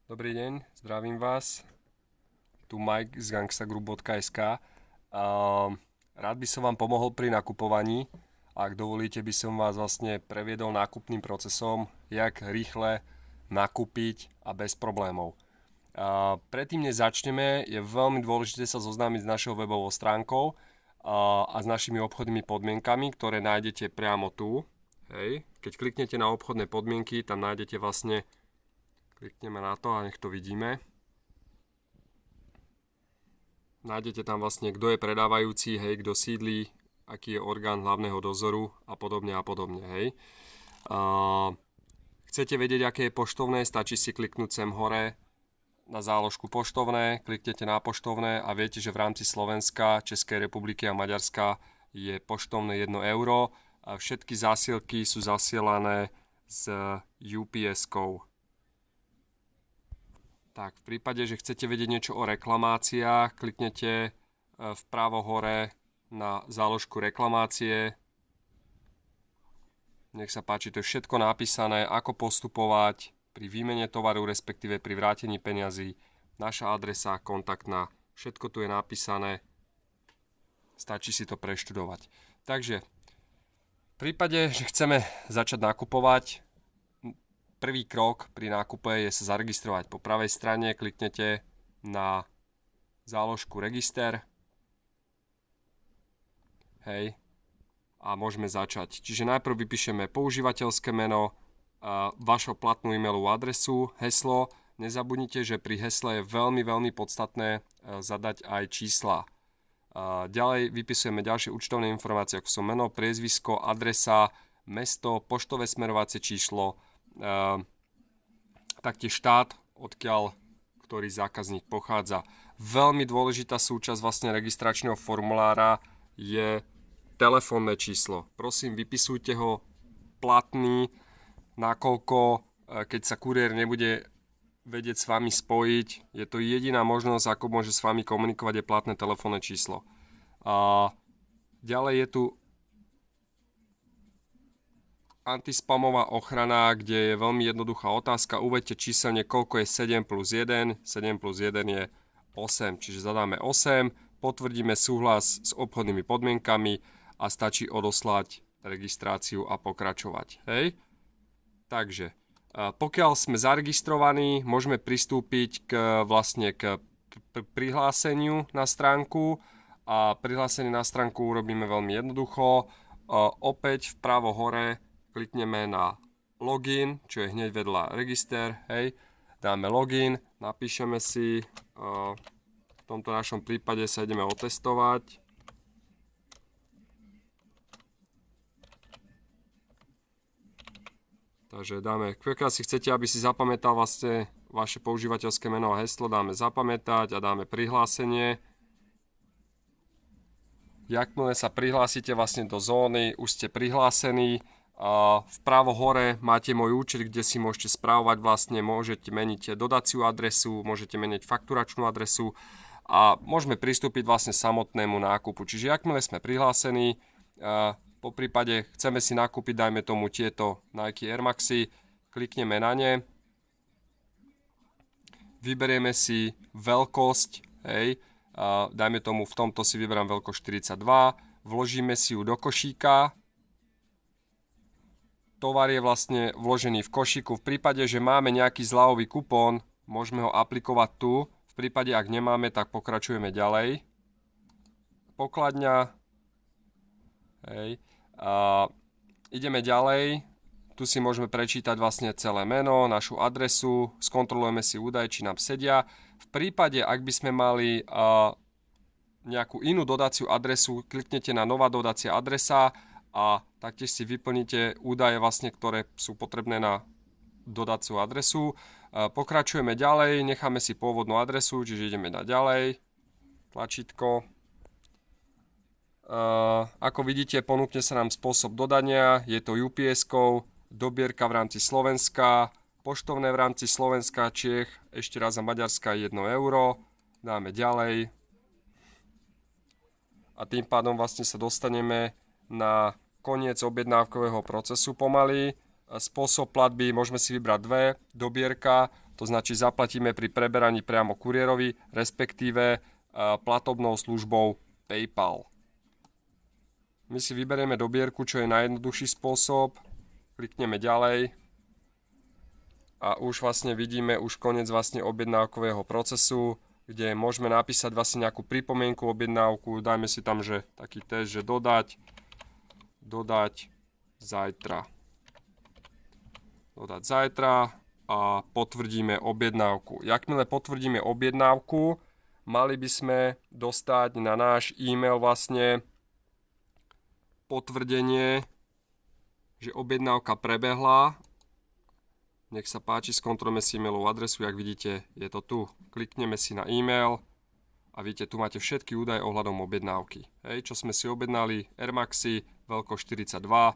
Dobrý deň, zdravím vás. Tu Mike z gangstagroup.sk. Rád by som vám pomohol pri nakupovaní. Ak dovolíte, by som vás vlastne previedol nákupným procesom, jak rýchle nakúpiť a bez problémov. Predtým, než začneme, je veľmi dôležité sa zoznámiť s našou webovou stránkou a s našimi obchodnými podmienkami, ktoré nájdete priamo tu. Hej. Keď kliknete na obchodné podmienky, tam nájdete vlastne, klikneme na to a nech to vidíme. Nájdete tam vlastne, kto je predávajúci, hej, kto sídlí, aký je orgán hlavného dozoru a podobne, hej. Chcete vedieť, aké je poštovné, stačí si kliknúť sem hore na záložku poštovné, kliknete na poštovné a viete, že v rámci Slovenska, Českej republiky a Maďarska je poštovné 1 euro a všetky zásielky sú zasielané s UPS-kou. Tak, v prípade, že chcete vedieť niečo o reklamáciách, kliknete vpravo hore na záložku reklamácie. Nech sa páči, to je všetko napísané, ako postupovať pri výmene tovaru, respektíve pri vrátení peňazí. Naša adresa, kontaktná, všetko tu je napísané. Stačí si to preštudovať. Takže, v prípade, že chceme začať nakupovať, prvý krok pri nákupe je sa zaregistrovať. Po pravej strane kliknete na záložku register. Hej. A môžeme začať. Čiže najprv vypíšeme používateľské meno, vašu platnú e-mailovú adresu, heslo. Nezabudnite, že pri hesle je veľmi podstatné zadať aj čísla. Ďalej vypisujeme ďalšie účtovné informácie, ako sú meno, priezvisko, adresa, mesto, poštové smerovacie číslo, taktiež štát, odkiaľ ktorý zákazník pochádza. Veľmi dôležitá súčasť vlastne registračného formulára je telefónne číslo. Prosím, vypisujte ho platný, nakoľko keď sa kuriér nebude vedieť s vami spojiť, je to jediná možnosť, ako môže s vami komunikovať, je platné telefónne číslo. A ďalej je tu antispamová ochrana, kde je veľmi jednoduchá otázka. Uvedte číselne, koľko je 7 plus 1. 7 plus 1 je 8, čiže zadáme 8, potvrdíme súhlas s obchodnými podmienkami a stačí odoslať registráciu a pokračovať. Hej? Takže, pokiaľ sme zaregistrovaní, môžeme pristúpiť k prihláseniu na stránku a prihlásenie na stránku urobíme veľmi jednoducho. Opäť vpravo hore klikneme na login, čo je hneď vedľa register, hej, dáme login, napíšeme si, v tomto našom prípade sa ideme otestovať. Takže dáme, pokiaľ si chcete, aby si zapamätal vlastne vaše používateľské meno a heslo, dáme zapamätať a dáme prihlásenie. Jakmile sa prihlásite vlastne do zóny, už ste prihlásení. Vpravo hore máte môj účet, kde si môžete správovať vlastne, môžete meniť dodaciu adresu, môžete meniť fakturačnú adresu a môžeme pristúpiť vlastne samotnému nákupu. Čiže jakmile sme prihlásení, po prípade chceme si nakúpiť, dajme tomu tieto Nike Air Maxy, klikneme na ne, vyberieme si veľkosť, hej, dajme tomu v tomto si vyberám veľkosť 42, vložíme si ju do košíka. Tovar je vlastne vložený v košíku. V prípade, že máme nejaký zľavový kupón, môžeme ho aplikovať tu. V prípade, ak nemáme, tak pokračujeme ďalej. Pokladňa. Hej. Ideme ďalej. Tu si môžeme prečítať vlastne celé meno, našu adresu. Skontrolujeme si údaje, či nám sedia. V prípade, ak by sme mali nejakú inú dodaciu adresu, kliknete na nová dodacia adresa a taktiež si vyplníte údaje, vlastne, ktoré sú potrebné na dodaciu adresu. Pokračujeme ďalej, necháme si pôvodnú adresu, čiže ideme na ďalej, tlačítko. Ako vidíte, ponúkne sa nám spôsob dodania, je to UPS-kou, dobierka v rámci Slovenska, poštovné v rámci Slovenska, Čiech, ešte raz za Maďarska 1 euro, dáme ďalej. A tým pádom vlastne sa dostaneme na koniec objednávkového procesu pomaly. Spôsob platby môžeme si vybrať dve, dobierka to znači zaplatíme pri preberaní priamo kuriérovi, respektíve platobnou službou PayPal. My si vyberieme dobierku, čo je najjednoduchší spôsob, klikneme ďalej a už vlastne vidíme už koniec vlastne objednávkového procesu, kde môžeme napísať vlastne nejakú pripomienku objednávku, dajme si tam, že taký test, že dodať zajtra. Dodať zajtra a potvrdíme objednávku. Jakmile potvrdíme objednávku, mali by sme dostať na náš e-mail vlastne potvrdenie, že objednávka prebehla. Nech sa páči, skontrolujeme si e-mailovú adresu, jak vidíte, je to tu. Klikneme si na e-mail a vidíte, tu máte všetky údaje ohľadom objednávky. Hej, čo sme si objednali, Air Maxi, veľkosť 42,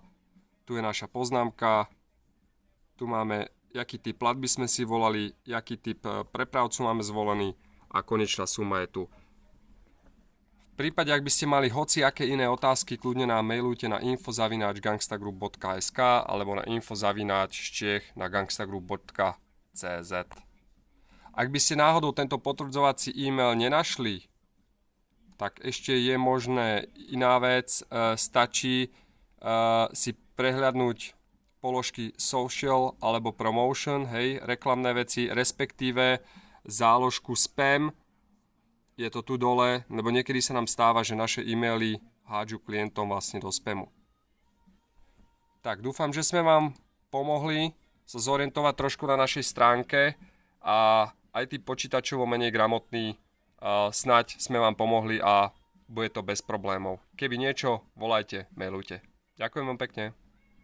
tu je naša poznámka, tu máme, aký typ platby sme si volali, aký typ prepravcu máme zvolený a konečná suma je tu. V prípade, ak by ste mali hociaké iné otázky, kľudne nám mailujte na info@gangstagroup.sk alebo na info@gangstagroup.cz. Ak by ste náhodou tento potvrdzovací e-mail nenašli, tak ešte je možné iná vec, stačí si prehľadnúť položky social alebo promotion, hej, reklamné veci, respektíve záložku spam. Je to tu dole, lebo niekedy sa nám stáva, že naše e-maily hádžu klientom vlastne do spamu. Tak, dúfam, že sme vám pomohli sa zorientovať trošku na našej stránke a aj tí počítačovo menej gramotní, snáď sme vám pomohli a bude to bez problémov. Keby niečo, volajte, mailujte. Ďakujem vám pekne.